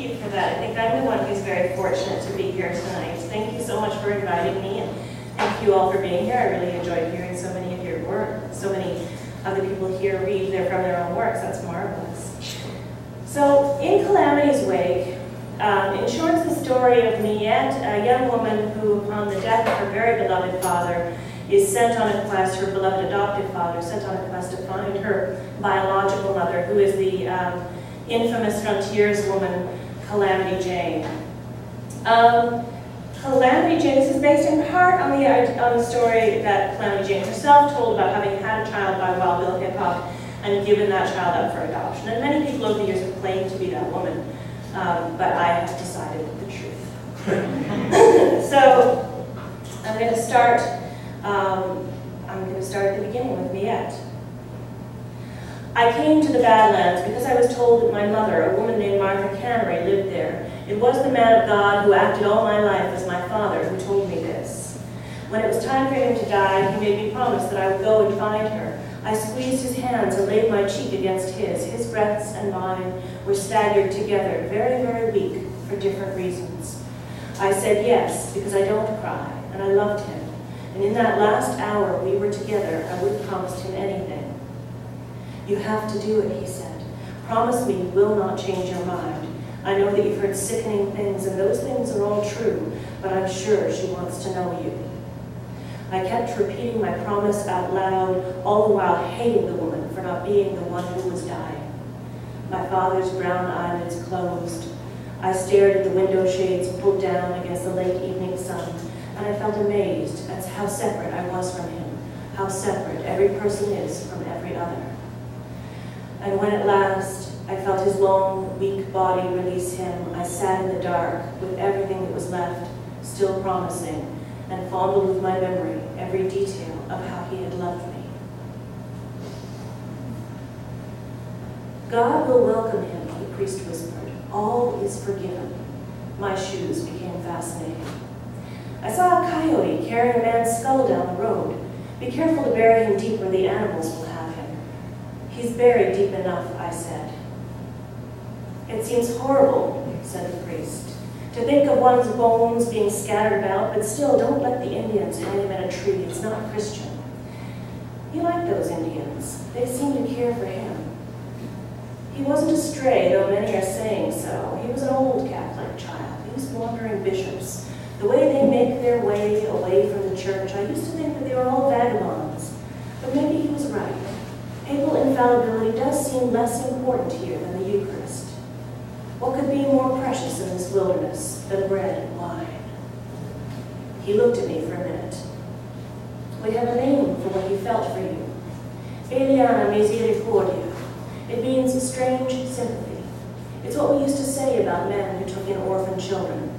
you for that. I think I'm the one who's very fortunate to be here tonight. Thank you so much for inviting me, and thank you all for being here. I really enjoyed hearing so many of your work. So many of the people here read from their own works. That's marvelous. So, in Calamity's wake, in short, it's the story of Miette, a young woman who, upon the death of her very beloved father, is sent on a quest, her beloved adoptive father, sent on a quest to find her biological mother, who is the infamous frontierswoman, Calamity Jane. Calamity Jane, this is based in part on the story that Calamity Jane herself told about having had a child by Wild Bill Hickok and given that child up for adoption. And many people over the years have claimed to be that woman, but I have decided the truth. So I'm going to start at the beginning with Miette. I came to the Badlands because I was told that my mother, a woman named Martha Cannery, lived there. It was the man of God who acted all my life as my father who told me this. When it was time for him to die, he made me promise that I would go and find her. I squeezed his hands and laid my cheek against his. His breaths and mine were staggered together, very, very weak, for different reasons. I said yes, because I don't cry, and I loved him. And in that last hour we were together, I would have promised him anything. You have to do it, he said. Promise me you will not change your mind. I know that you've heard sickening things, and those things are all true, but I'm sure she wants to know you. I kept repeating my promise out loud, all the while hating the woman for not being the one who was dying. My father's brown eyelids closed. I stared at the window shades pulled down against the late evening sun, and I felt amazed at how separate I was from him, how separate every person is from every other. And when at last I felt his long, weak body release him, I sat in the dark with everything that was left, still promising, and fondled with my memory every detail of how he had loved me. God will welcome him, the priest whispered. All is forgiven. My shoes became fascinating. I saw a coyote carrying a man's skull down the road. Be careful to bury him deep where the animals will have him. He's buried deep enough, I said. It seems horrible, said the priest, to think of one's bones being scattered about, but still, don't let the Indians hang him in a tree. It's not Christian. He liked those Indians. They seemed to care for him. He wasn't a stray, though many are saying so. He was an old Catholic child. He was wandering bishops. The way they make their way away from the church, I used to think that they were all vagabonds. But maybe he was right. Papal infallibility does seem less important here than the Eucharist. What could be more precious in this wilderness than bread and wine? He looked at me for a minute. We have a name for what he felt for you. Eliana Misericordia. It means strange sympathy. It's what we used to say about men who took in orphan children.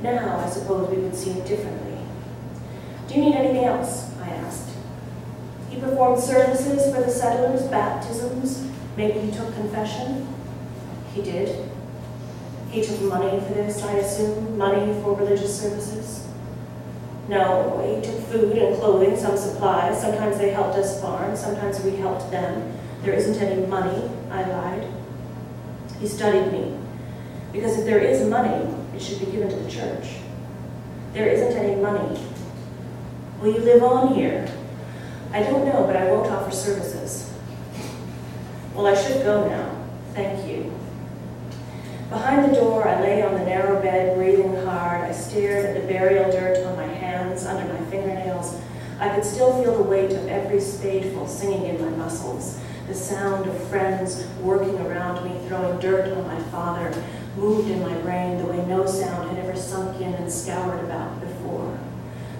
Now, I suppose we would see it differently. Do you need anything else? I asked. He performed services for the settlers, baptisms. Maybe he took confession? He did. He took money for this, I assume, money for religious services? No, he took food and clothing, some supplies. Sometimes they helped us farm, sometimes we helped them. There isn't any money, I lied. He studied me, because if there is money, it should be given to the church. There isn't any money. Will you live on here? I don't know, but I won't offer services. Well, I should go now. Thank you. Behind the door, I lay on the narrow bed, breathing hard. I stared at the burial dirt on my hands, under my fingernails. I could still feel the weight of every spadeful singing in my muscles. The sound of friends working around me, throwing dirt on my father, moved in my brain the way no sound had ever sunk in and scoured about before.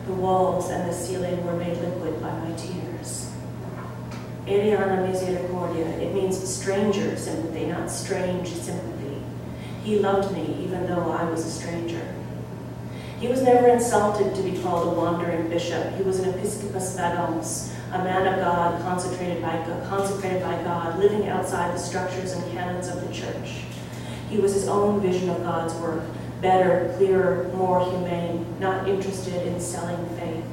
The walls and the ceiling were made liquid by my tears. Eliana Misericordia, it means stranger sympathy, not strange sympathy. He loved me even though I was a stranger. He was never insulted to be called a wandering bishop. He was an episcopus vagans, a man of God, consecrated by God, living outside the structures and canons of the church. He was his own vision of God's work, better, clearer, more humane, not interested in selling faith.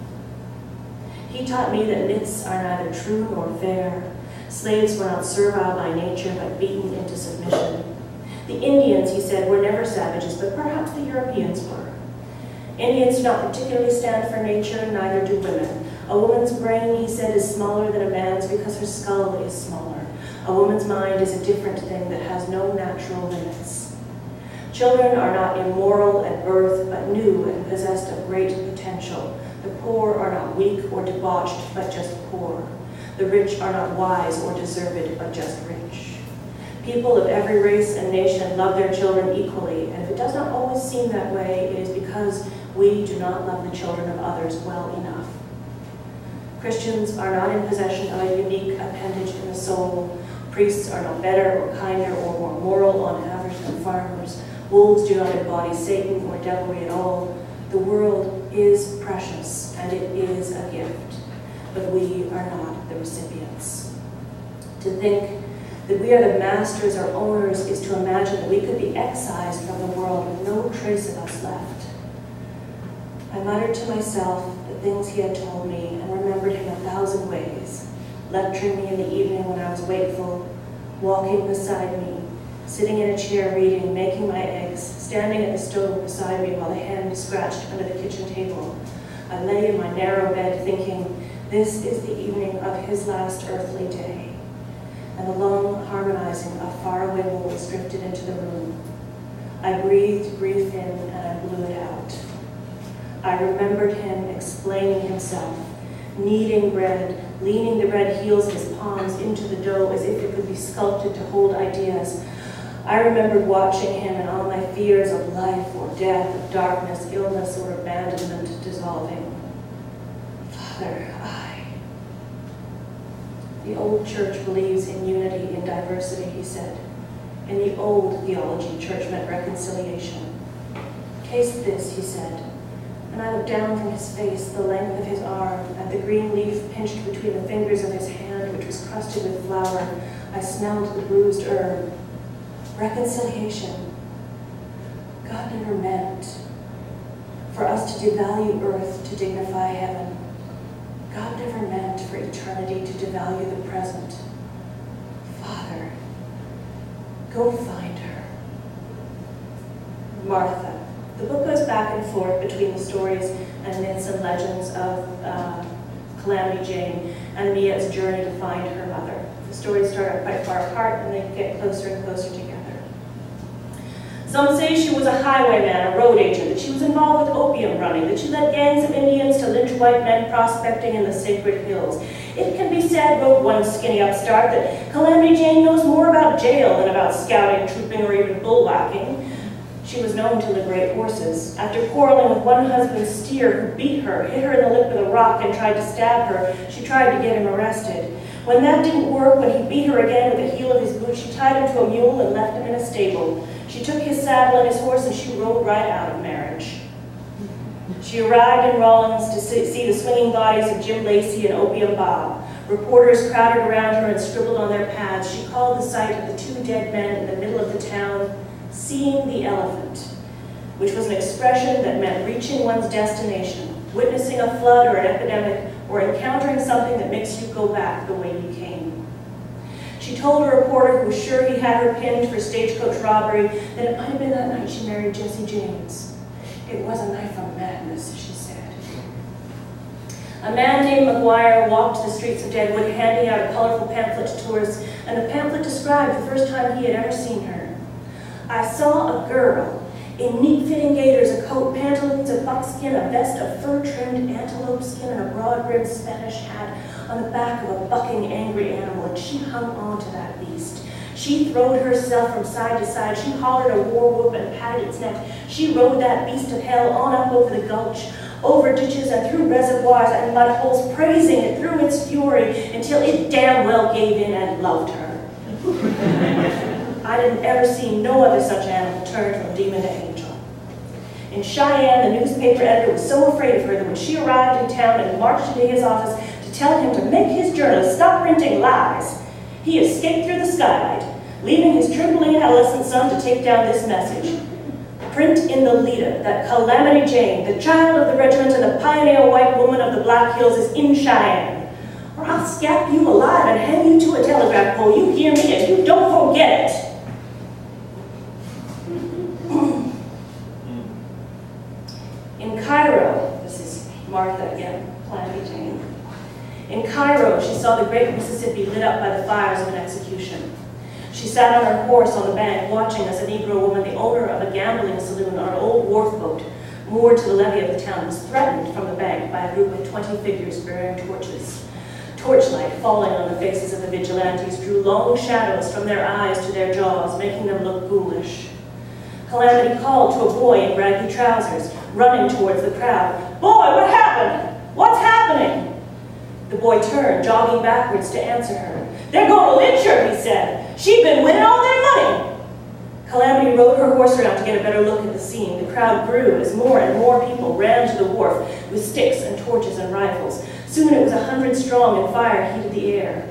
He taught me that myths are neither true nor fair. Slaves were not servile by nature, but beaten into submission. The Indians, he said, were never savages, but perhaps the Europeans were. Indians do not particularly stand for nature, neither do women. A woman's brain, he said, is smaller than a man's because her skull is smaller. A woman's mind is a different thing that has no natural limits. Children are not immoral at birth, but new and possessed of great potential. The poor are not weak or debauched, but just poor. The rich are not wise or deserved, but just rich. People of every race and nation love their children equally, and if it does not always seem that way, it is because we do not love the children of others well enough. Christians are not in possession of a unique appendage in the soul. Priests are not better or kinder or more moral on average than farmers. Wolves do not embody Satan or devilry at all. The world is precious, and it is a gift, but we are not the recipients. To think that we are the masters or owners is to imagine that we could be excised from the world with no trace of us left. I muttered to myself the things he had told me and remembered him 1,000 ways, lecturing me in the evening when I was wakeful, walking beside me, sitting in a chair reading, making my eggs, standing at the stove beside me while the hen scratched under the kitchen table. I lay in my narrow bed thinking, this is the evening of his last earthly day. And the long harmonizing of faraway wolves drifted into the room. I breathed grief in and I blew it out. I remembered him explaining himself, kneading bread, leaning the red heels of his palms into the dough as if it could be sculpted to hold ideas. I remembered watching him and all my fears of life or death, of darkness, illness, or abandonment dissolving. Father, the old church believes in unity in diversity, he said. In the old theology, church meant reconciliation. Taste this, he said. And I looked down from his face, the length of his arm, at the green leaf pinched between the fingers of his hand, which was crusted with flour. I smelled the bruised herb. Reconciliation. God never meant for us to devalue earth to dignify heaven. God never meant for eternity to devalue the present. Father, go find her. Martha. The book goes back and forth between the stories and myths and legends of Calamity Jane and Mia's journey to find her mother. The stories start out quite far apart and they get closer and closer together. Some say she was a highwayman, a road agent, that she was involved with opium running, that she led gangs of Indians to lynch white men prospecting in the sacred hills. It can be said, wrote one skinny upstart, that Calamity Jane knows more about jail than about scouting, trooping, or even bullwhacking. She was known to liberate horses. After quarreling with one husband's steer who beat her, hit her in the lip with a rock, and tried to stab her, she tried to get him arrested. When that didn't work, when he beat her again with the heel of his boot, she tied him to a mule and left him in a stable. She took his saddle and his horse and she rode right out of marriage. She arrived in Rawlins to see the swinging bodies of Jim Lacey and Opium Bob. Reporters crowded around her and scribbled on their pads. She called the sight of the two dead men in the middle of the town "seeing the elephant," which was an expression that meant reaching one's destination, witnessing a flood or an epidemic, or encountering something that makes you go back the way you came. She told a reporter who was sure he had her pinned for stagecoach robbery that it might have been that night she married Jesse James. It was a night of madness, she said. A man named McGuire walked the streets of Deadwood handing out a colorful pamphlet to tourists, and the pamphlet described the first time he had ever seen her. I saw a girl in neat-fitting gaiters, a coat, pantaloons of buckskin, a vest of fur-trimmed antelope skin, and a broad-brimmed Spanish hat on the back of a bucking, angry animal, and she hung on to that beast. She throwed herself from side to side. She hollered a war whoop and patted its neck. She rode that beast of hell on up over the gulch, over ditches and through reservoirs and mud holes, praising it through its fury until it damn well gave in and loved her. I didn't ever see no other such animal turn from demon to angel. In Cheyenne, the newspaper editor was so afraid of her that when she arrived in town and marched into his office to tell him to make his journalist stop printing lies, he escaped through the skylight, leaving his trembling adolescent son to take down this message. Print in the leader that Calamity Jane, the child of the regiment and the pioneer white woman of the Black Hills, is in Cheyenne, or I'll scalp you alive and hang you to a telegraph pole. You hear me, and you don't forget it. Cairo, this is Martha again, Calamity Jane. In Cairo, she saw the great Mississippi lit up by the fires of an execution. She sat on her horse on the bank, watching as a Negro woman, the owner of a gambling saloon on an old wharf boat, moored to the levee of the town, was threatened from the bank by a group of 20 figures bearing torches. Torchlight falling on the faces of the vigilantes drew long shadows from their eyes to their jaws, making them look ghoulish. Calamity called to a boy in raggy trousers, running towards the crowd. "Boy, what happened? What's happening?" The boy turned, jogging backwards to answer her. "They're going to lynch her," he said. "She'd been winning all their money." Calamity rode her horse around to get a better look at the scene. The crowd grew as more and more people ran to the wharf with sticks and torches and rifles. Soon it was 100 strong, and fire heated the air.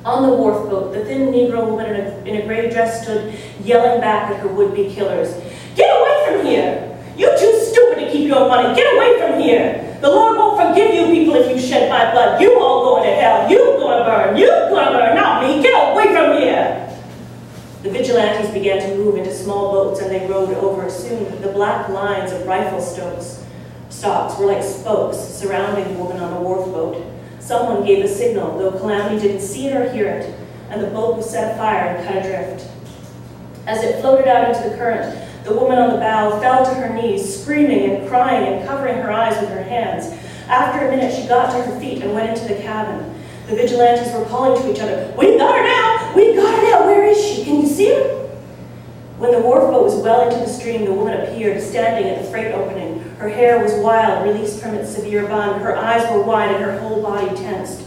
On the wharf boat, the thin Negro woman in a gray dress stood, yelling back at her would-be killers. "Get away from here! You're too stupid to keep your money! Get away from here! The Lord won't forgive you people if you shed my blood! You all going to hell! You're going to burn! You're going to burn! Not me! Get away from here!" The vigilantes began to move into small boats, and they rowed over. Soon the black lines of rifle stocks were like spokes surrounding the woman on the wharf boat. Someone gave a signal, though Calamity didn't see it or hear it, and the boat was set afire and cut adrift. As it floated out into the current, the woman on the bow fell to her knees, screaming and crying and covering her eyes with her hands. After a minute, she got to her feet and went into the cabin. The vigilantes were calling to each other, "We've got her now! We've got her now! Where is she? Can you see her?" When the wharf boat was well into the stream, the woman appeared, standing at the freight opening. Her hair was wild, released from its severe bun. Her eyes were wide and her whole body tensed.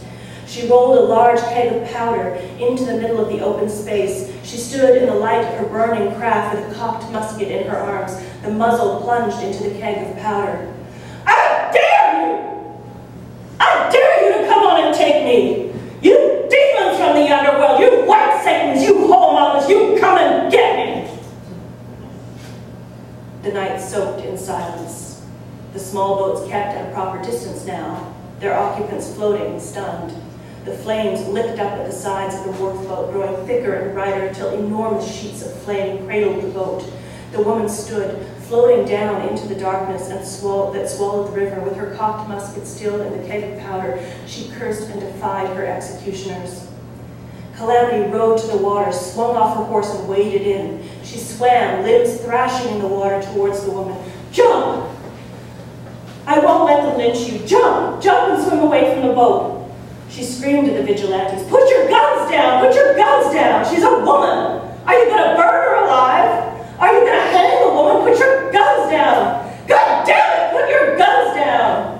She rolled a large keg of powder into the middle of the open space. She stood in the light of her burning craft with a cocked musket in her arms, the muzzle plunged into the keg of powder. "I dare you! I dare you to come on and take me! You demons from the underworld! You white Satans! You whoremongers! You come and get me!" The night soaked in silence. The small boats kept at a proper distance now, their occupants floating, stunned. The flames licked up at the sides of the wharf boat, growing thicker and brighter until enormous sheets of flame cradled the boat. The woman stood, floating down into the darkness that swallowed the river. With her cocked musket still in the keg of powder, she cursed and defied her executioners. Calamity rode to the water, swung off her horse, and waded in. She swam, limbs thrashing in the water, towards the woman. "Jump! I won't let them lynch you. Jump! Jump and swim away from the boat." She screamed at the vigilantes, "Put your guns down! Put your guns down! She's a woman! Are you going to burn her alive? Are you going to hang the woman? Put your guns down! God damn it! Put your guns down!"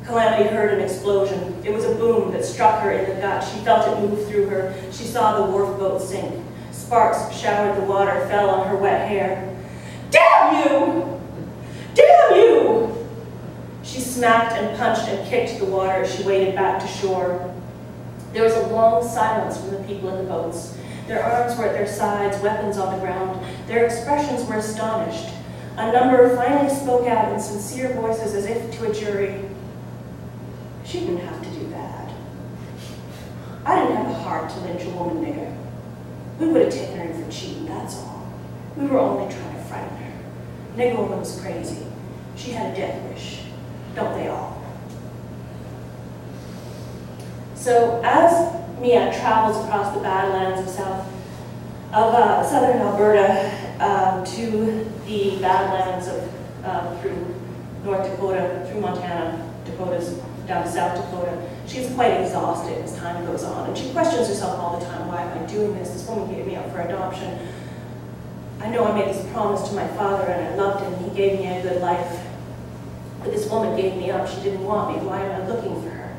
Calamity heard an explosion. It was a boom that struck her in the gut. She felt it move through her. She saw the wharf boat sink. Sparks showered the water, fell on her wet hair. "Damn you! Damn you!" She smacked and punched and kicked the water as she waded back to shore. There was a long silence from the people in the boats. Their arms were at their sides, weapons on the ground. Their expressions were astonished. A number finally spoke out in sincere voices as if to a jury. "She didn't have to do that. I didn't have the heart to lynch a woman, nigger. We would have taken her in for cheating, that's all. We were only trying to frighten her. Nigger woman was crazy. She had a death wish. Don't they all?" So as Mia travels across the Badlands of southern Alberta to the Badlands of through North Dakota, through Montana, Dakotas, down to South Dakota, she's quite exhausted as time goes on, and she questions herself all the time, "Why am I doing this? This woman gave me up for adoption. I know I made this promise to my father and I loved him. He gave me a good life. But this woman gave me up. She didn't want me. Why am I looking for her?"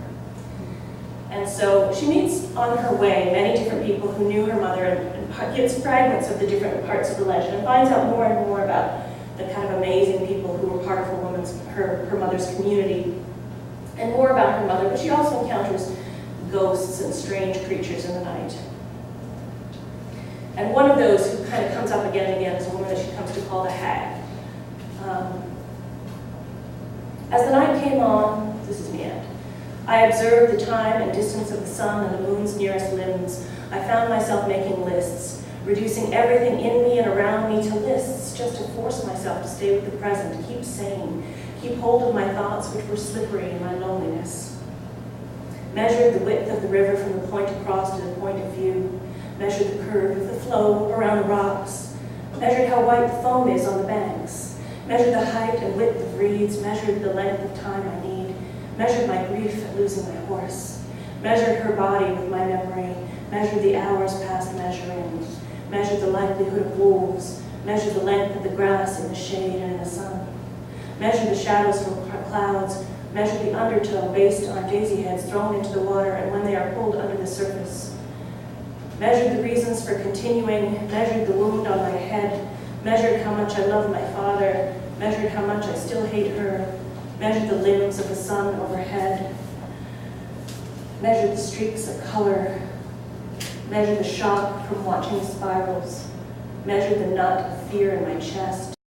And so she meets on her way many different people who knew her mother and gets fragments of the different parts of the legend and finds out more and more about the kind of amazing people who were part of her mother's community, and more about her mother. But she also encounters ghosts and strange creatures in the night. And one of those who kind of comes up again and again is a woman that she comes to call the Hag. As the night came on, this is the end, I observed the time and distance of the sun and the moon's nearest limbs. I found myself making lists, reducing everything in me and around me to lists, just to force myself to stay with the present, keep sane, keep hold of my thoughts which were slippery in my loneliness. Measured the width of the river from the point across to the point of view, measured the curve of the flow around the rocks, measured how white the foam is on the banks, measured the height and width of reeds, measured the length of time I need, measured my grief at losing my horse, measured her body with my memory, measured the hours past measuring, measured the likelihood of wolves, measured the length of the grass in the shade and in the sun, measured the shadows from clouds, measured the undertow based on daisy heads thrown into the water and when they are pulled under the surface, measured the reasons for continuing, measured the wound on my head, measured how much I love my father, measured how much I still hate her, measured the limbs of the sun overhead, measured the streaks of color, measured the shock from watching the spirals, measured the nut of fear in my chest,